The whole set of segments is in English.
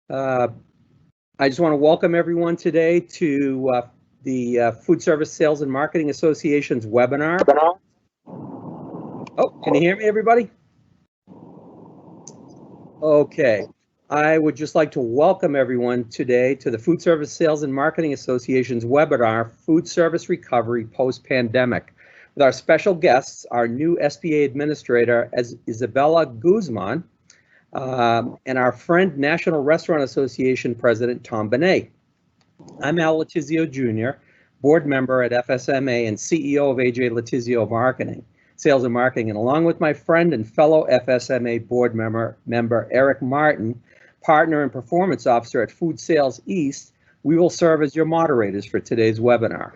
Uh, I just want to welcome everyone today to the Foodservice Sales and Marketing Association's webinar. Oh, can you hear me, everybody? Okay. I would just like to welcome everyone today to the Foodservice Sales and Marketing Association's webinar, Food Service Recovery Post-Pandemic, with our special guests, our new SBA Administrator, Isabella Guzman, and our friend, National Restaurant Association President, Tom Bené. I'm Al Letizio Jr., board member at FSMA and CEO of AJ Letizio Marketing, Sales and Marketing, and along with my friend and fellow FSMA board member Eric Martin, partner and performance officer at Food Sales East, we will serve as your moderators for today's webinar.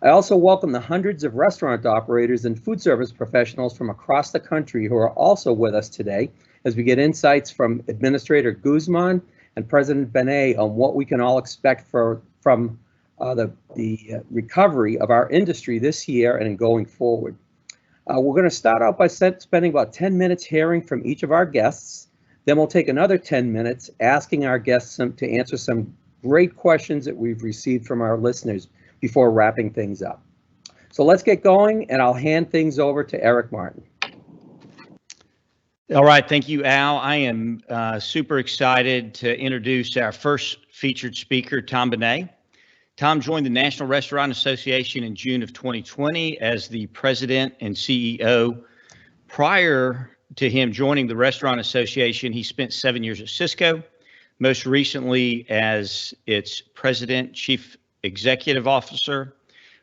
I also welcome the hundreds of restaurant operators and food service professionals from across the country who are also with us today as we get insights from Administrator Guzman and President Bené on what we can all expect from the recovery of our industry this year and going forward. We're going to start out by spending about 10 minutes hearing from each of our guests. Then we'll take another 10 minutes asking our guests to answer some great questions that we've received from our listeners before wrapping things up. So let's get going, and I'll hand things over to Eric Martin. All right, thank you, Al. I am super excited to introduce our first featured speaker, Tom Bené. Tom joined the National Restaurant Association in June of 2020 as the president and CEO. Prior to him joining the Restaurant Association, he spent 7 years at Cisco, most recently as its president, chief executive officer.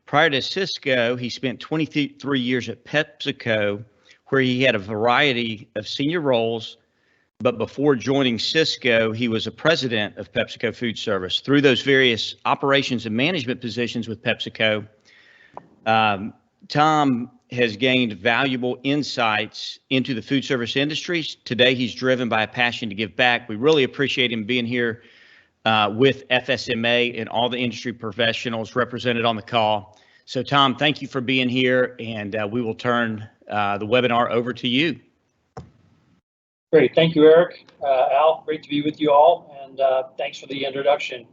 Prior to Cisco, he spent 23 years at PepsiCo, where he had a variety of senior roles, but before joining Cisco, he was a president of PepsiCo Foodservice. Through those various operations and management positions with PepsiCo, Tom has gained valuable insights into the food service industry. Today, he's driven by a passion to give back. We really appreciate him being here with FSMA and all the industry professionals represented on the call. So Tom, thank you for being here, and we will turn the webinar over to you. Great, thank you, Eric. Al, great to be with you all, and thanks for the introduction.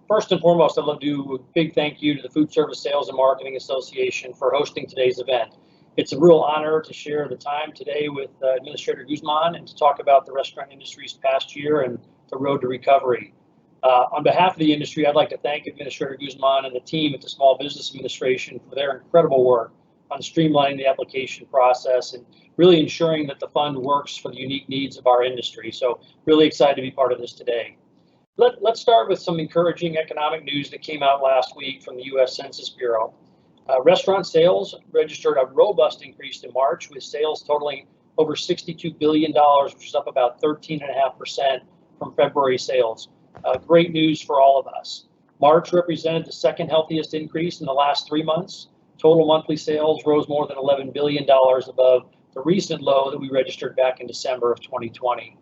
First and foremost, I'd love to do a big thank you to the Food Service Sales and Marketing Association for hosting today's event. It's a real honor to share the time today with Administrator Guzman and to talk about the restaurant industry's past year and the road to recovery. On behalf of the industry, I'd like to thank Administrator Guzman and the team at the Small Business Administration for their incredible work on streamlining the application process and really ensuring that the fund works for the unique needs of our industry. So really excited to be part of this today. Let's start with some encouraging economic news that came out last week from the U.S. Census Bureau. Restaurant sales registered a robust increase in March, with sales totaling over $62 billion, which is up about 13.5% from February sales. Great news for all of us. March represented the second healthiest increase in the last 3 months. Total monthly sales rose more than $11 billion above the recent low that we registered back in December of 2020.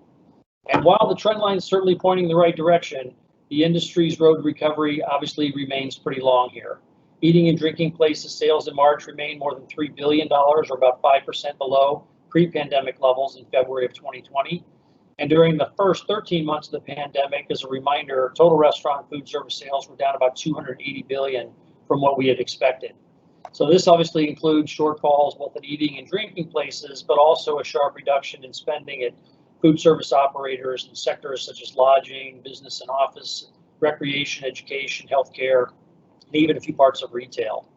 And while the trend line is certainly pointing in the right direction, the industry's road to recovery obviously remains pretty long here. Eating and drinking places sales in March remained more than $3 billion, or about 5% below pre-pandemic levels in February of 2020. And during the first 13 months of the pandemic, as a reminder, total restaurant food service sales were down about $280 billion from what we had expected. So this obviously includes shortfalls both at eating and drinking places, but also a sharp reduction in spending at food service operators in sectors such as lodging, business and office, recreation, education, healthcare, and even a few parts of retail.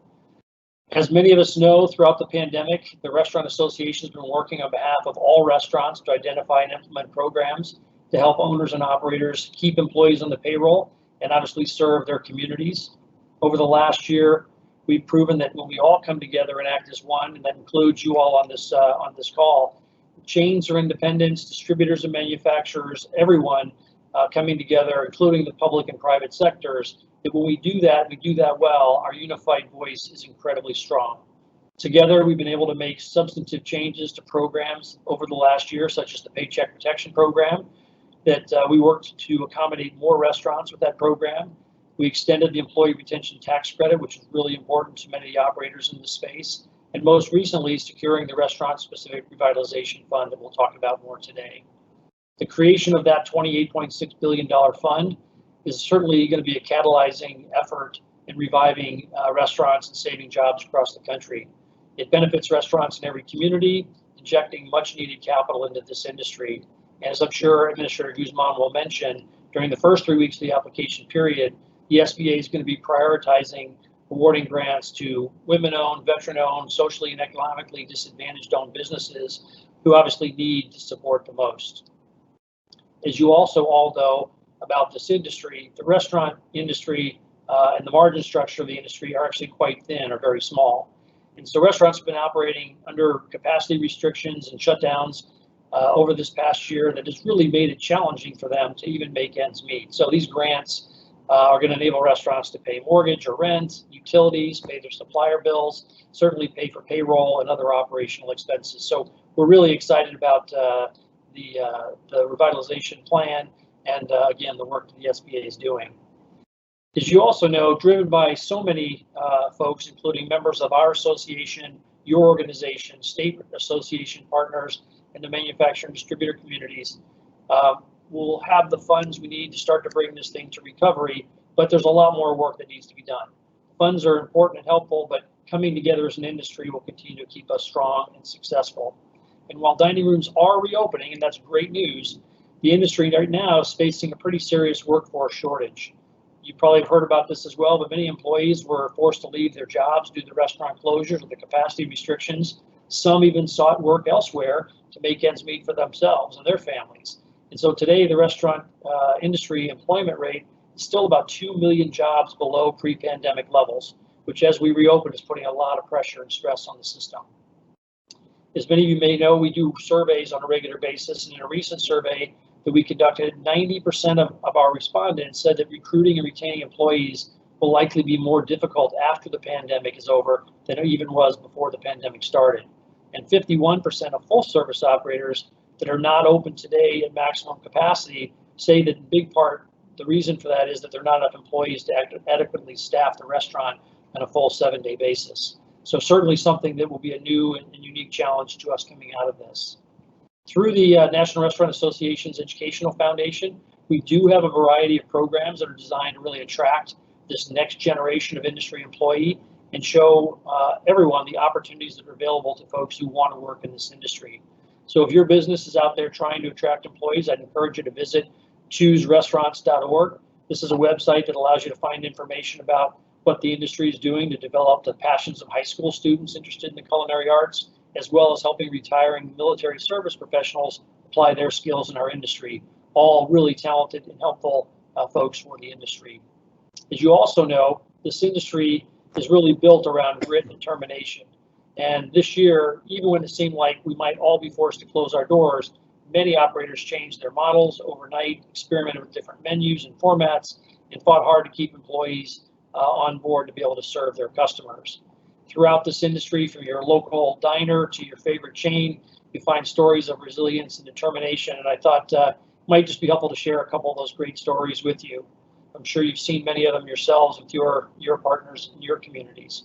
As many of us know, throughout the pandemic, the Restaurant Association has been working on behalf of all restaurants to identify and implement programs to help owners and operators keep employees on the payroll and obviously serve their communities. Over the last year, we've proven that when we all come together and act as one, and that includes you all on this call, chains or independents, distributors and manufacturers, everyone coming together, including the public and private sectors, that when we do that well, our unified voice is incredibly strong. Together, we've been able to make substantive changes to programs over the last year, such as the Paycheck Protection program, that we worked to accommodate more restaurants with that program. We extended the employee retention tax credit, which is really important to many of the operators in the space, and most recently, securing the restaurant-specific revitalization fund that we'll talk about more today. The creation of that $28.6 billion fund is certainly going to be a catalyzing effort in reviving restaurants and saving jobs across the country. It benefits restaurants in every community, injecting much needed capital into this industry. And as I'm sure Administrator Guzman will mention, during the first 3 weeks of the application period, the SBA is going to be prioritizing awarding grants to women-owned, veteran-owned, socially and economically disadvantaged-owned businesses who obviously need the support the most. As you also all know about this industry, the restaurant industry and the margin structure of the industry are actually quite thin or very small. And so restaurants have been operating under capacity restrictions and shutdowns over this past year that has really made it challenging for them to even make ends meet. So these grants are going to enable restaurants to pay mortgage or rent, utilities, pay their supplier bills, certainly pay for payroll and other operational expenses. So we're really excited about the revitalization plan and again, the work that the SBA is doing. As you also know, driven by so many folks, including members of our association, your organization, state association partners, and the manufacturer and distributor communities, we'll have the funds we need to start to bring this thing to recovery, but there's a lot more work that needs to be done. Funds are important and helpful, but coming together as an industry will continue to keep us strong and successful. And while dining rooms are reopening, and that's great news, the industry right now is facing a pretty serious workforce shortage. You probably have heard about this as well, but many employees were forced to leave their jobs due to the restaurant closures or the capacity restrictions. Some even sought work elsewhere to make ends meet for themselves and their families. And so today, the restaurant industry employment rate is still about 2 million jobs below pre-pandemic levels, which as we reopen is putting a lot of pressure and stress on the system. As many of you may know, we do surveys on a regular basis, and in a recent survey that we conducted, 90% of our respondents said that recruiting and retaining employees will likely be more difficult after the pandemic is over than it even was before the pandemic started. And 51% of full service operators that are not open today at maximum capacity say that in big part, the reason for that is that there are not enough employees to adequately staff the restaurant on a full 7-day basis. So certainly something that will be a new and unique challenge to us coming out of this. Through the National Restaurant Association's Educational Foundation, we do have a variety of programs that are designed to really attract this next generation of industry employee and show everyone the opportunities that are available to folks who want to work in this industry. So if your business is out there trying to attract employees, I'd encourage you to visit chooserestaurants.org. This is a website that allows you to find information about what the industry is doing to develop the passions of high school students interested in the culinary arts, as well as helping retiring military service professionals apply their skills in our industry. All really talented and helpful folks for the industry. As you also know, this industry is really built around grit and determination. And this year, even when it seemed like we might all be forced to close our doors, many operators changed their models overnight, experimented with different menus and formats, and fought hard to keep employees on board to be able to serve their customers. Throughout this industry, from your local diner to your favorite chain, you find stories of resilience and determination. And I thought it might just be helpful to share a couple of those great stories with you. I'm sure you've seen many of them yourselves with your partners in your communities.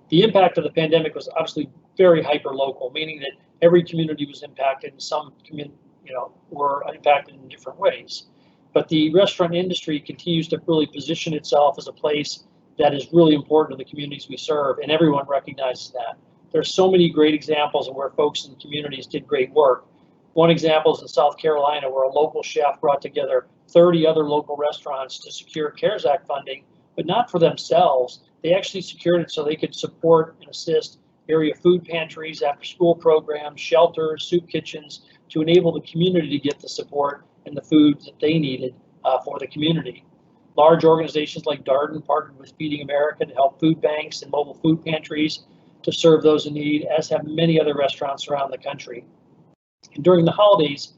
The impact of the pandemic was obviously very hyper-local, meaning that every community was impacted and some were impacted in different ways. But the restaurant industry continues to really position itself as a place that is really important to the communities we serve, and everyone recognizes that. There's so many great examples of where folks in communities did great work. One example is in South Carolina, where a local chef brought together 30 other local restaurants to secure CARES Act funding, but not for themselves. They actually secured it so they could support and assist area food pantries, after-school programs, shelters, soup kitchens, to enable the community to get the support and the food that they needed for the community. Large organizations like Darden partnered with Feeding America to help food banks and mobile food pantries to serve those in need, as have many other restaurants around the country. And during the holidays,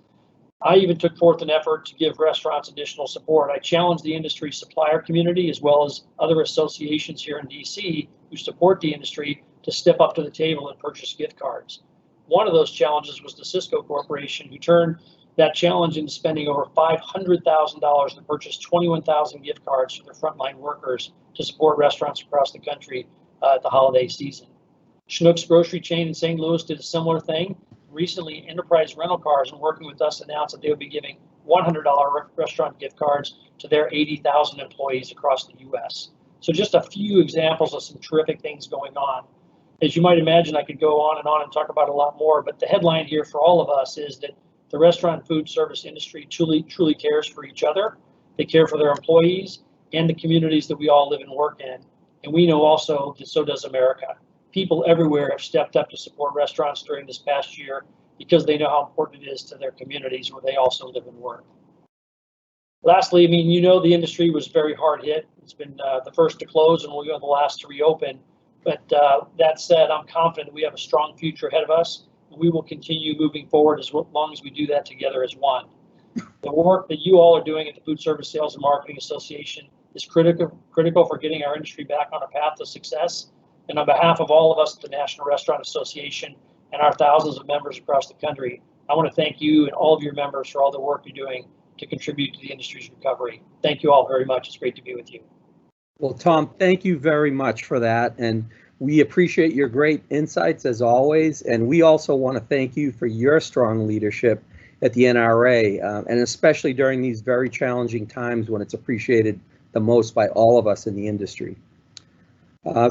I even took forth an effort to give restaurants additional support. I challenged the industry supplier community, as well as other associations here in DC who support the industry, to step up to the table and purchase gift cards. One of those challenges was the Cisco Corporation, who turned that challenge into spending over $500,000 to purchase 21,000 gift cards for their frontline workers to support restaurants across the country at the holiday season. Schnucks grocery chain in St. Louis did a similar thing. recently Enterprise Rental Cars and working with us announced that they would be giving $100 restaurant gift cards to their 80,000 employees across the U.S. So just a few examples of some terrific things going on. As you might imagine, I could go on and talk about a lot more, but the headline here for all of us is that the restaurant food service industry truly cares for each other. They care for their employees and the communities that we all live and work in. And we know also that so does America. People everywhere have stepped up to support restaurants during this past year because they know how important it is to their communities where they also live and work. Lastly, I mean, you know, the industry was very hard hit. It's been the first to close and we'll be the last to reopen. But that said, I'm confident that we have a strong future ahead of us, and we will continue moving forward as long as we do that together as one. The work that you all are doing at the Foodservice Sales and Marketing Association is critical for getting our industry back on a path to success. And on behalf of all of us at the National Restaurant Association and our thousands of members across the country, I want to thank you and all of your members for all the work you're doing to contribute to the industry's recovery. Thank you all very much. It's great to be with you. Well, Tom, thank you very much for that. And we appreciate your great insights as always. And we also want to thank you for your strong leadership at the NRA, and especially during these very challenging times when it's appreciated the most by all of us in the industry.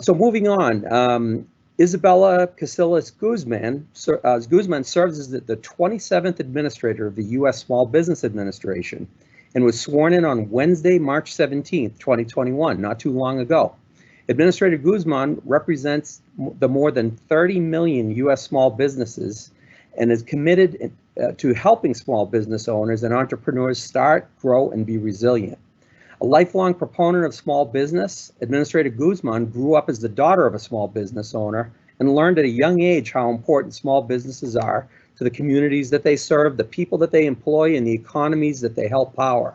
So moving on, Isabella Casillas Guzman serves as the 27th administrator of the U.S. Small Business Administration and was sworn in on Wednesday, March 17th, 2021, not too long ago. Administrator Guzman represents the more than 30 million U.S. small businesses and is committed to helping small business owners and entrepreneurs start, grow, and be resilient. A lifelong proponent of small business, Administrator Guzman grew up as the daughter of a small business owner and learned at a young age how important small businesses are to the communities that they serve, the people that they employ, and the economies that they help power.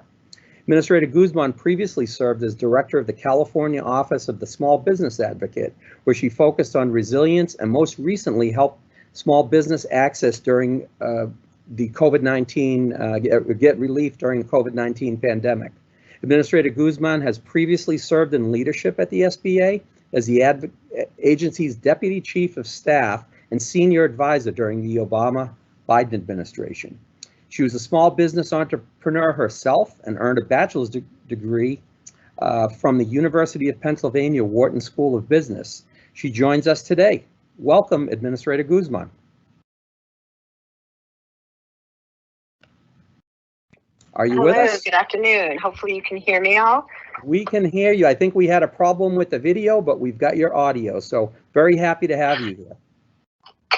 Administrator Guzman previously served as director of the California Office of the Small Business Advocate, where she focused on resilience and most recently helped small business access during the COVID-19, get relief during the COVID-19 pandemic. Administrator Guzman has previously served in leadership at the SBA as the agency's deputy chief of staff and senior advisor during the Obama-Biden administration. She was a small business entrepreneur herself and earned a bachelor's degree from the University of Pennsylvania Wharton School of Business. She joins us today. Welcome, Administrator Guzman. Are you with us? Good afternoon. Hopefully you can hear me all. We can hear you. I think we had a problem with the video, but we've got your audio, so very happy to have you here.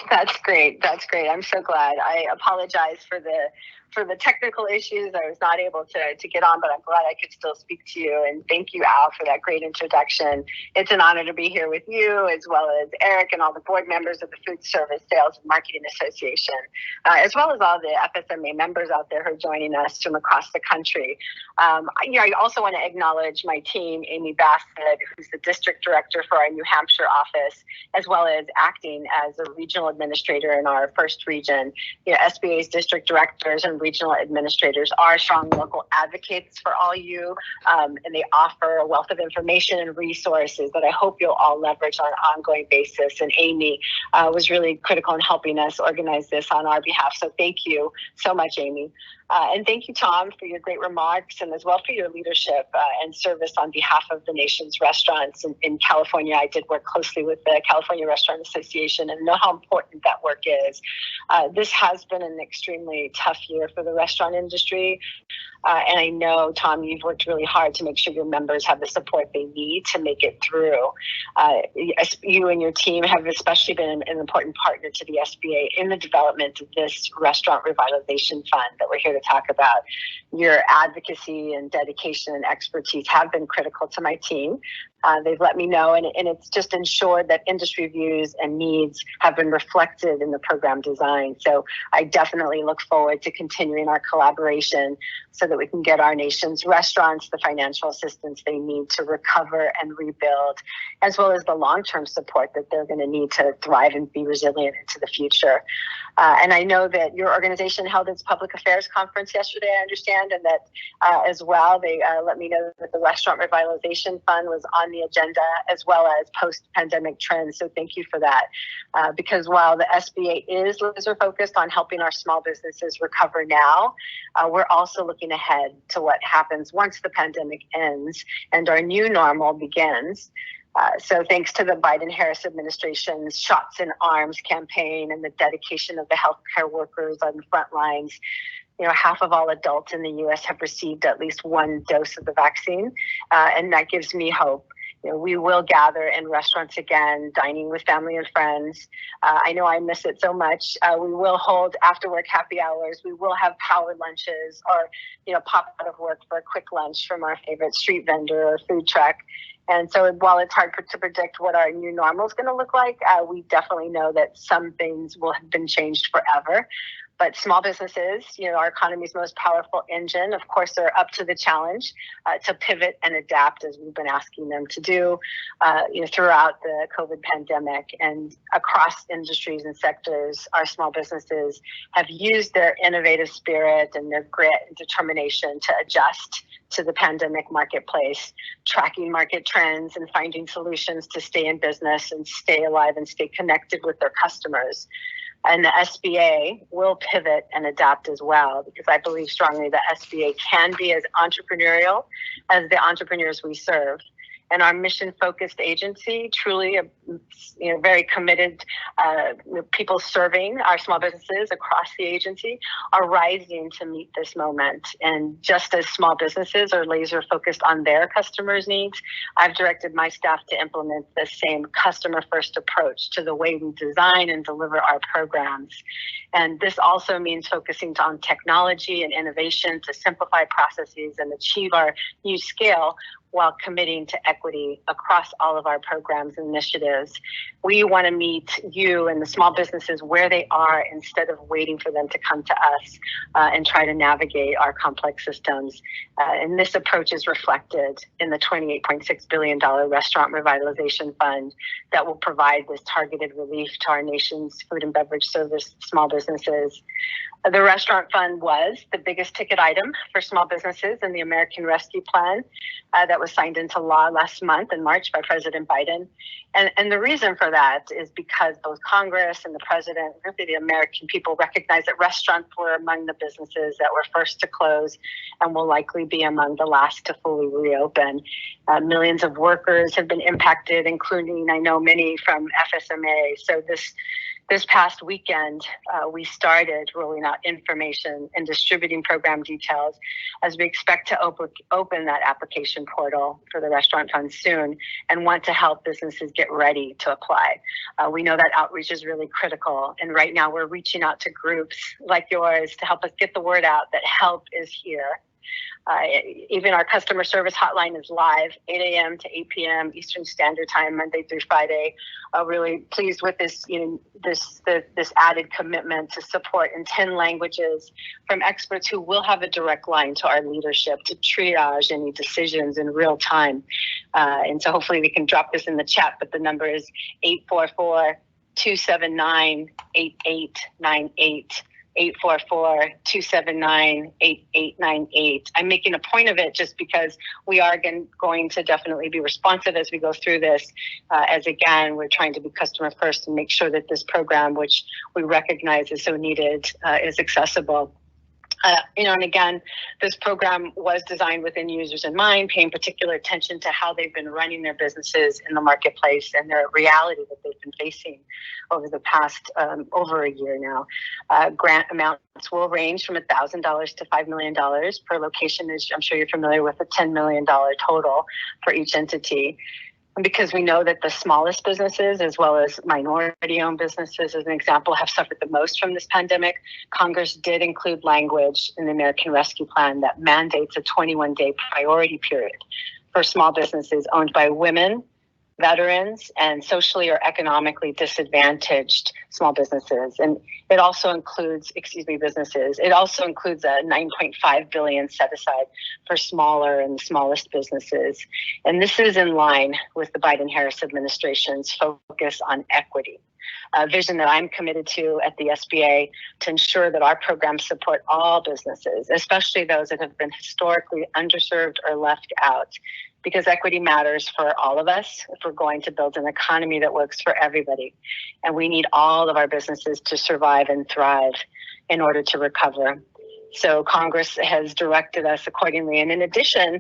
That's great. That's great. I'm so glad. I apologize for the technical issues. I was not able to get on, but I'm glad I could still speak to you. And thank you, Al, for that great introduction. It's an honor to be here with you, as well as Eric and all the board members of the Foodservice Sales and Marketing Association, as well as all the FSMA members out there who are joining us from across the country. I also want to acknowledge my team, Amy Bassett, who's the district director for our New Hampshire office, as well as acting as a regional administrator in our first region. SBA's district directors and regional administrators are strong local advocates for all you, and they offer a wealth of information and resources that I hope you'll all leverage on an ongoing basis. And Amy was really critical in helping us organize this on our behalf. So thank you so much, Amy. And thank you, Tom, for your great remarks and as well for your leadership and service on behalf of the nation's restaurants in California. I did work closely with the California Restaurant Association and know how important that work is. This has been an extremely tough year for the restaurant industry. And I know, Tom, you've worked really hard to make sure your members have the support they need to make it through. You and your team have especially been an important partner to the SBA in the development of this Restaurant Revitalization Fund that we're here to talk about. Your advocacy and dedication and expertise have been critical to my team. They've let me know, and it's just ensured that industry views and needs have been reflected in the program design. So I definitely look forward to continuing our collaboration so that we can get our nation's restaurants the financial assistance they need to recover and rebuild, as well as the long-term support that they're going to need to thrive and be resilient into the future. And I know that your organization held its public affairs conference yesterday, I understand, and that as well, they let me know that the Restaurant Revitalization Fund was on on the agenda, as well as post-pandemic trends. So thank you for that. Because while the SBA is laser focused on helping our small businesses recover now, we're also looking ahead to what happens once the pandemic ends and our new normal begins. So thanks to the Biden-Harris administration's Shots in Arms campaign and the dedication of the healthcare workers on the front lines, half of all adults in the U.S. have received at least one dose of the vaccine, and that gives me hope. We will gather in restaurants again, dining with family and friends. I know I miss it so much. We will hold after-work happy hours. We will have power lunches or, pop out of work for a quick lunch from our favorite street vendor or food truck. And so while it's hard to predict what our new normal is going to look like, we definitely know that some things will have been changed forever. But small businesses, our economy's most powerful engine, of course, are up to the challenge to pivot and adapt, as we've been asking them to do, throughout the COVID pandemic. And across industries and sectors, our small businesses have used their innovative spirit and their grit and determination to adjust to the pandemic marketplace, tracking market trends and finding solutions to stay in business and stay alive and stay connected with their customers. And the SBA will pivot and adapt as well, because I believe strongly the SBA can be as entrepreneurial as the entrepreneurs we serve. And our mission-focused agency, truly, very committed people serving our small businesses across the agency, are rising to meet this moment. And just as small businesses are laser-focused on their customers' needs, I've directed my staff to implement the same customer-first approach to the way we design and deliver our programs. And this also means focusing on technology and innovation to simplify processes and achieve our new scale, while committing to equity across all of our programs and initiatives. We want to meet you and the small businesses where they are instead of waiting for them to come to us and try to navigate our complex systems. And this approach is reflected in the $28.6 billion Restaurant Revitalization Fund that will provide this targeted relief to our nation's food and beverage service small businesses. The restaurant fund was the biggest ticket item for small businesses in the American Rescue Plan that was signed into law last month in March by President Biden. And the reason for that is because both Congress and the president, really the American people, recognize that restaurants were among the businesses that were first to close and will likely be among the last to fully reopen. Millions of workers have been impacted, including, I know, many from FSMA. So this past weekend, we started rolling out information and distributing program details as we expect to open that application portal for the restaurant fund soon and want to help businesses get ready to apply. We know that outreach is really critical. And right now we're reaching out to groups like yours to help us get the word out that help is here. Even our customer service hotline is live, 8 a.m. to 8 p.m. Eastern Standard Time, Monday through Friday. Really pleased with this, this added commitment to support in 10 languages from experts who will have a direct line to our leadership to triage any decisions in real time. And so hopefully we can drop this in the chat, but the number is 844-279-8898. 844-279-8898. I'm making a point of it just because we are going to definitely be responsive as we go through this, as again, we're trying to be customer first and make sure that this program, which we recognize is so needed, is accessible. And again, this program was designed with end users in mind, paying particular attention to how they've been running their businesses in the marketplace and their reality that they've been facing over the past over a year now. Grant amounts will range from $1,000 to $5 million per location. As I'm sure you're familiar with, a $10 million total for each entity. Because we know that the smallest businesses, as well as minority-owned businesses, as an example, have suffered the most from this pandemic, Congress did include language in the American Rescue Plan that mandates a 21-day priority period for small businesses owned by women, veterans, and socially or economically disadvantaged small businesses. And it also includes, businesses. It also includes a $9.5 billion set aside for smaller and smallest businesses. And this is in line with the Biden-Harris administration's focus on equity. vision that I'm committed to at the SBA to ensure that our programs support all businesses, especially those that have been historically underserved or left out, because equity matters for all of us if we're going to build an economy that works for everybody. And we need all of our businesses to survive and thrive in order to recover. So Congress has directed us accordingly. And in addition,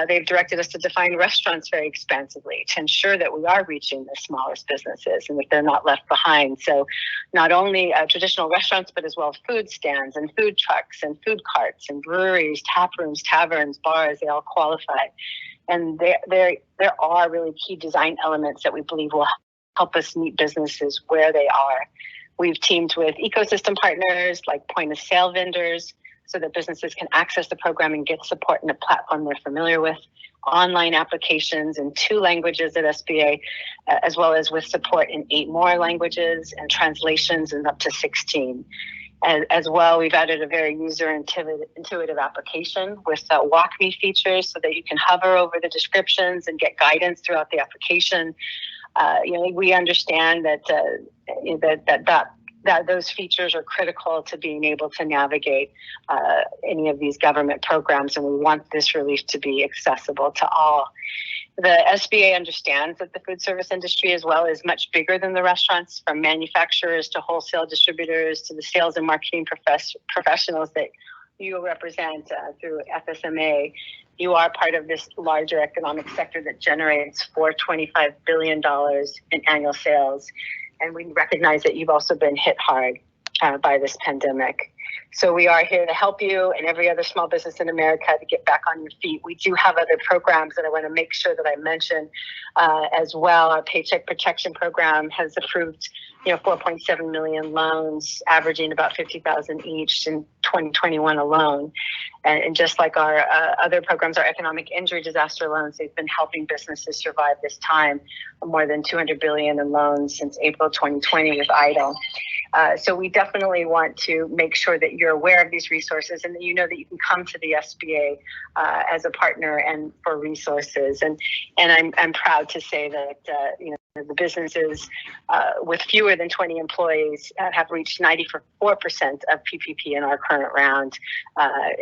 they've directed us to define restaurants very expansively to ensure that we are reaching the smallest businesses and that they're not left behind. So not only traditional restaurants, but as well food stands and food trucks and food carts and breweries, tap rooms, taverns, bars, they all qualify. And there are really key design elements that we believe will help us meet businesses where they are. We've teamed with ecosystem partners like point of sale vendors so that businesses can access the program and get support in a platform they're familiar with, online applications in 2 languages at SBA, as well as with support in 8 more languages and translations in up to 16. As well, we've added a very user-intuitive application with Walk Me features so that you can hover over the descriptions and get guidance throughout the application. We understand that those features are critical to being able to navigate any of these government programs, and we want this relief to be accessible to all. The SBA understands that the food service industry as well is much bigger than the restaurants, from manufacturers to wholesale distributors to the sales and marketing professionals that you represent through FSMA. You are part of this larger economic sector that generates $425 billion in annual sales. And we recognize that you've also been hit hard by this pandemic. So we are here to help you and every other small business in America to get back on your feet. We do have other programs that I want to make sure that I mention as well. Our Paycheck Protection program has approved 4.7 million loans, averaging about 50,000 each in 2021 alone. And just like our other programs, our economic injury disaster loans, they've been helping businesses survive this time. More than 200 billion in loans since April 2020 with EIDL. So we definitely want to make sure that you're aware of these resources and that you know that you can come to the SBA as a partner and for resources. And I'm proud to say that the businesses with fewer than 20 employees have reached 94% of PPP in our current round.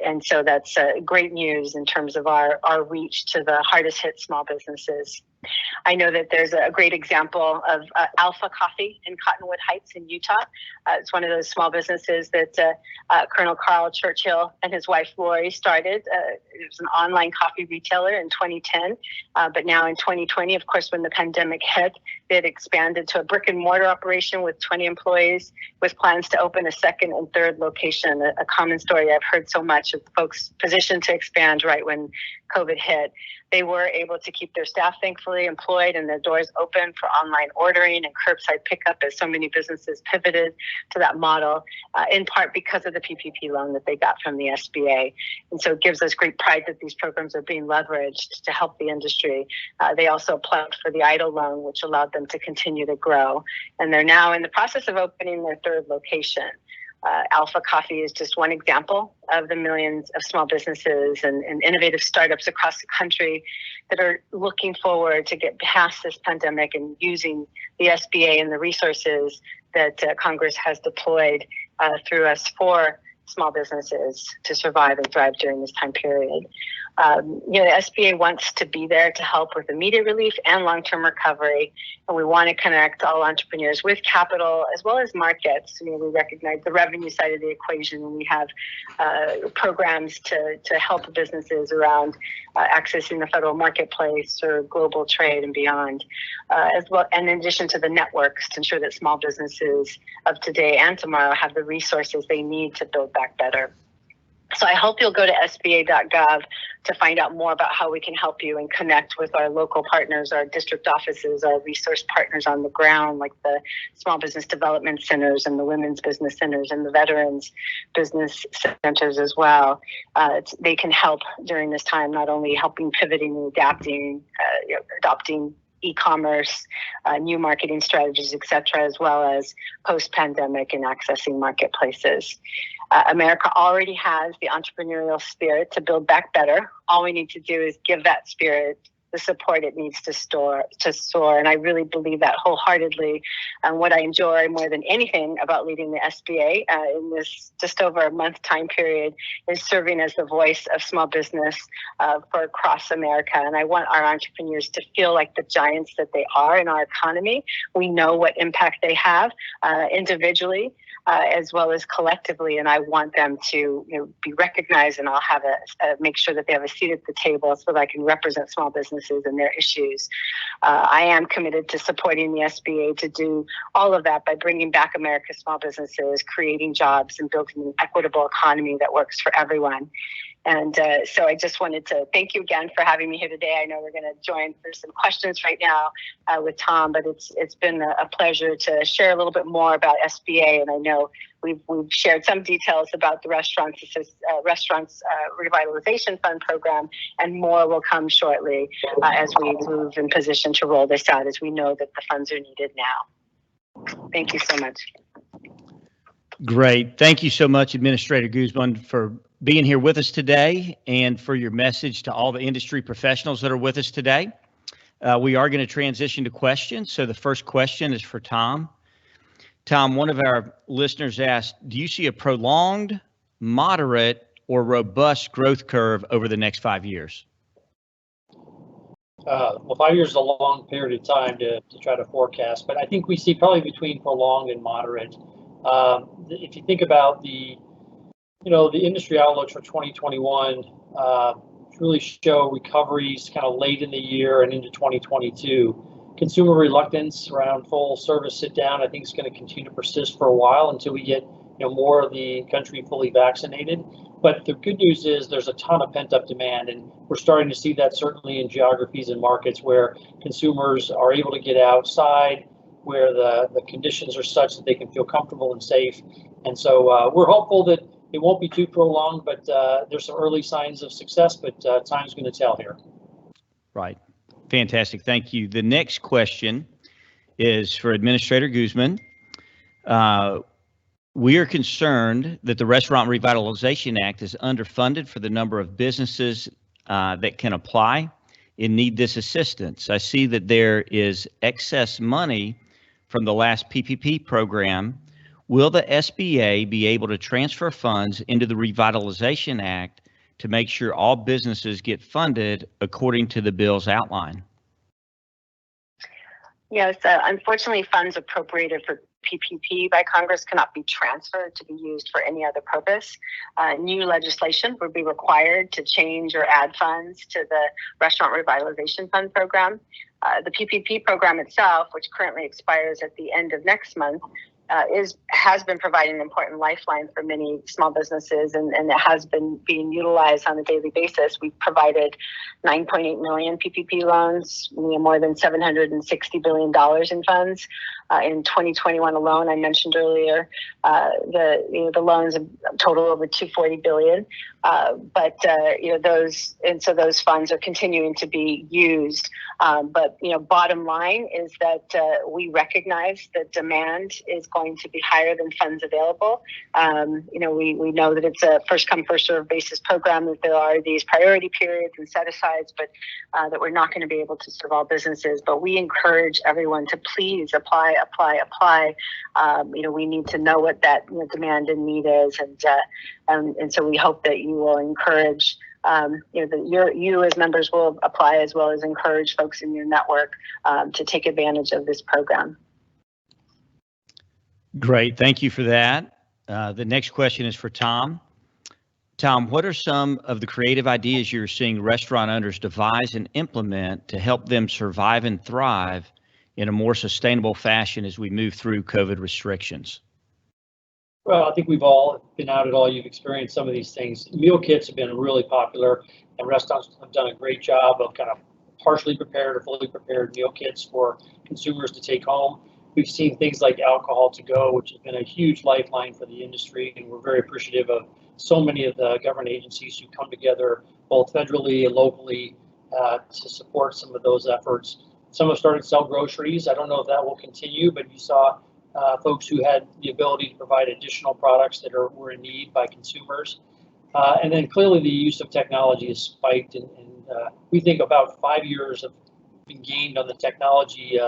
And so that's great news in terms of our reach to the hardest hit small businesses. I know that there's a great example of Alpha Coffee in Cottonwood Heights in Utah. It's one of those small businesses that Colonel Carl Churchill and his wife Lori started. It was an online coffee retailer in 2010, but now in 2020, of course, when the pandemic hit, it expanded to a brick and mortar operation with 20 employees with plans to open a second and third location. A common story I've heard so much of folks positioned to expand right when COVID hit. They were able to keep their staff thankfully employed and their doors open for online ordering and curbside pickup as so many businesses pivoted to that model, in part because of the PPP loan that they got from the SBA. And so it gives us great pride that these programs are being leveraged to help the industry. They also applied for the EIDL loan, which allowed them to continue to grow. And they're now in the process of opening their third location. Alpha Coffee is just one example of the millions of small businesses and innovative startups across the country that are looking forward to get past this pandemic and using the SBA and the resources that Congress has deployed through us for small businesses to survive and thrive during this time period. The SBA wants to be there to help with immediate relief and long-term recovery, and we want to connect all entrepreneurs with capital as well as markets. We recognize the revenue side of the equation, and we have programs to help businesses around accessing the federal marketplace or global trade and beyond, as well. And in addition to the networks to ensure that small businesses of today and tomorrow have the resources they need to build back better. So I hope you'll go to sba.gov to find out more about how we can help you and connect with our local partners, our district offices, our resource partners on the ground, like the small business development centers and the women's business centers and the veterans business centers as well. They can help during this time, not only helping pivoting and adopting e-commerce, new marketing strategies, et cetera, as well as post-pandemic and accessing marketplaces. America already has the entrepreneurial spirit to build back better. All we need to do is give that spirit the support it needs to soar. And I really believe that wholeheartedly. And what I enjoy more than anything about leading the SBA in this just over a month time period is serving as the voice of small business for across America. And I want our entrepreneurs to feel like the giants that they are in our economy. We know what impact they have individually as well as collectively, and I want them to be recognized, and I'll have make sure that they have a seat at the table so that I can represent small businesses and their issues. I am committed to supporting the SBA to do all of that by bringing back America's small businesses, creating jobs, and building an equitable economy that works for everyone. And so I just wanted to thank you again for having me here today. I know we're going to join for some questions right now with Tom, but it's been a pleasure to share a little bit more about SBA. And I know we've shared some details about the Restaurants Revitalization Fund program, and more will come shortly as we move in position to roll this out, as we know that the funds are needed now. Thank you so much. Great. Thank you so much, Administrator Guzman, for being here with us today and for your message to all the industry professionals that are with us today. We are going to transition to questions. So the first question is for Tom. Tom, one of our listeners asked, do you see a prolonged, moderate, or robust growth curve over the next 5 years? Well, 5 years is a long period of time to try to forecast, but I think we see probably between prolonged and moderate. If you think about the industry outlooks for 2021 really show recoveries kind of late in the year and into 2022. Consumer reluctance around full service sit down, I think, is going to continue to persist for a while until we get more of the country fully vaccinated. But the good news is there's a ton of pent up demand, and we're starting to see that certainly in geographies and markets where consumers are able to get outside, where the conditions are such that they can feel comfortable and safe. And so we're hopeful that it won't be too prolonged, but there's some early signs of success, but time's going to tell here. Right. Fantastic. Thank you. The next question is for Administrator Guzman. We are concerned that the Restaurant Revitalization Act is underfunded for the number of businesses that can apply and need this assistance. I see that there is excess money from the last PPP program. Will the SBA be able to transfer funds into the Revitalization Act to make sure all businesses get funded according to the bill's outline? Yes, unfortunately, funds appropriated for PPP by Congress cannot be transferred to be used for any other purpose. New legislation would be required to change or add funds to the Restaurant Revitalization Fund program. The PPP program itself, which currently expires at the end of next month, has been providing an important lifeline for many small businesses, and it has been being utilized on a daily basis. We've provided 9.8 million PPP loans, more than $760 billion in funds. In 2021 alone, I mentioned earlier, the loans total over $240 billion. But those funds are continuing to be used. But bottom line is that we recognize that demand is going to be higher than funds available. We know that it's a first come, first serve basis program, that there are these priority periods and set asides, but that we're not going to be able to serve all businesses. But we encourage everyone to please apply. We need to know what that demand and need is, and so we hope that you will encourage that you as members will apply, as well as encourage folks in your network to take advantage of this program. Great, thank you for that. The next question is for Tom. Tom, what are some of the creative ideas you're seeing restaurant owners devise and implement to help them survive and thrive in a more sustainable fashion as we move through COVID restrictions? Well, I think we've all been out at all. You've experienced some of these things. Meal kits have been really popular, and restaurants have done a great job of kind of partially prepared or fully prepared meal kits for consumers to take home. We've seen things like alcohol to go, which has been a huge lifeline for the industry, and we're very appreciative of so many of the government agencies who come together both federally and locally to support some of those efforts. Some have started to sell groceries. I don't know if that will continue, but you saw folks who had the ability to provide additional products that were in need by consumers. And then clearly the use of technology has spiked, and we think about 5 years have been gained on the technology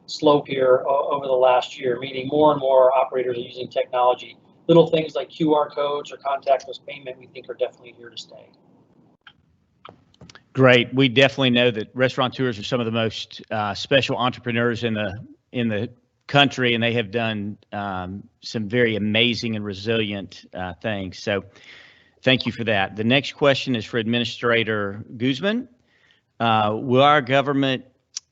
slope here over the last year, meaning more and more operators are using technology. Little things like QR codes or contactless payment, we think are definitely here to stay. Great. We definitely know that restaurateurs are some of the most special entrepreneurs in the country, and they have done some very amazing and resilient things. So thank you for that. The next question is for Administrator Guzman. Will our government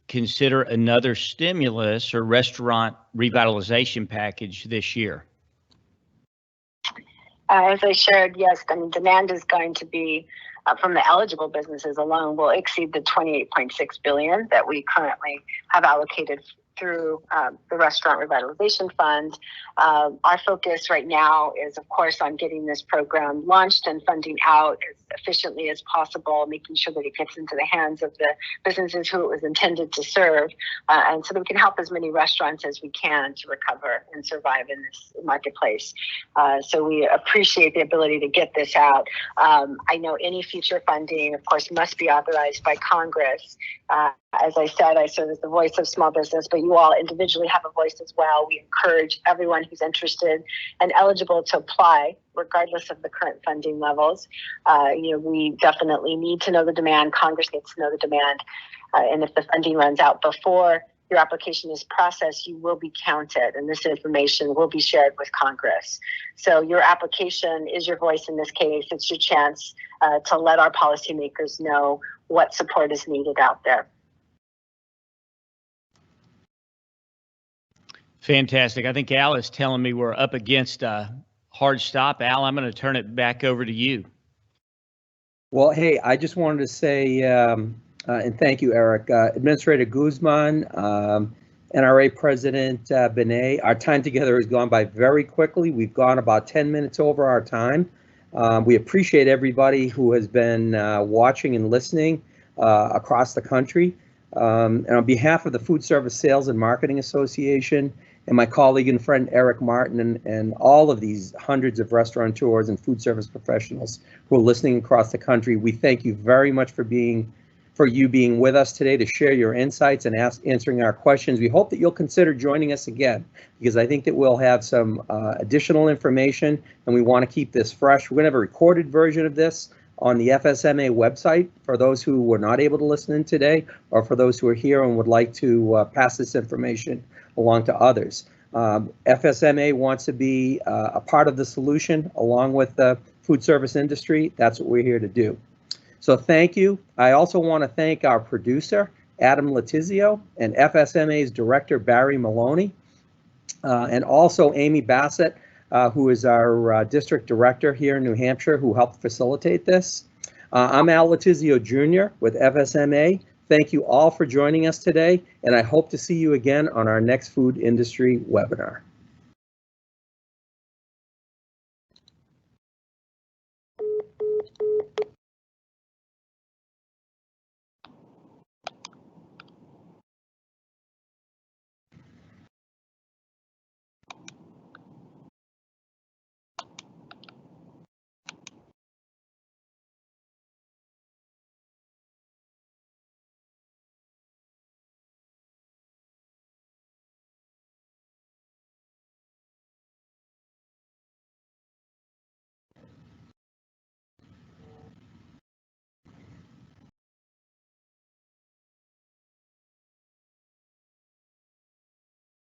consider another stimulus or restaurant revitalization package this year? As I shared, yes, I mean, demand is going to be from the eligible businesses alone will exceed the $28.6 billion that we currently have allocated through the Restaurant Revitalization Fund. Our focus right now is, of course, on getting this program launched and funding out as efficiently as possible, making sure that it gets into the hands of the businesses who it was intended to serve, and so that we can help as many restaurants as we can to recover and survive in this marketplace. So we appreciate the ability to get this out. I know any future funding, of course, must be authorized by Congress. As I said, I serve as the voice of small business, but you all individually have a voice as well. We encourage everyone who's interested and eligible to apply, regardless of the current funding levels. We definitely need to know the demand. Congress needs to know the demand. And if the funding runs out before your application is processed, you will be counted, and this information will be shared with Congress. So your application is your voice in this case. It's your chance to let our policymakers know what support is needed out there. Fantastic. I think Al is telling me we're up against a hard stop. Al, I'm going to turn it back over to you. Well, hey, I just wanted to say, and thank you, Eric, Administrator Guzman, NRA President Bené. Our time together has gone by very quickly. We've gone about 10 minutes over our time. We appreciate everybody who has been watching and listening across the country. And on behalf of the Foodservice Sales and Marketing Association and my colleague and friend Eric Martin and all of these hundreds of restaurateurs and food service professionals who are listening across the country, we thank you very much for you being with us today to share your insights and answering our questions. We hope that you'll consider joining us again, because I think that we'll have some additional information, and we want to keep this fresh. We're going to have a recorded version of this on the FSMA website for those who were not able to listen in today, or for those who are here and would like to pass this information along to others. FSMA wants to be a part of the solution along with the food service industry. That's what we're here to do. So thank you. I also want to thank our producer, Adam Letizio, and FSMA's director, Barry Maloney, and also Amy Bassett, who is our district director here in New Hampshire, who helped facilitate this. I'm Al Letizio Jr. with FSMA. Thank you all for joining us today, and I hope to see you again on our next food industry webinar.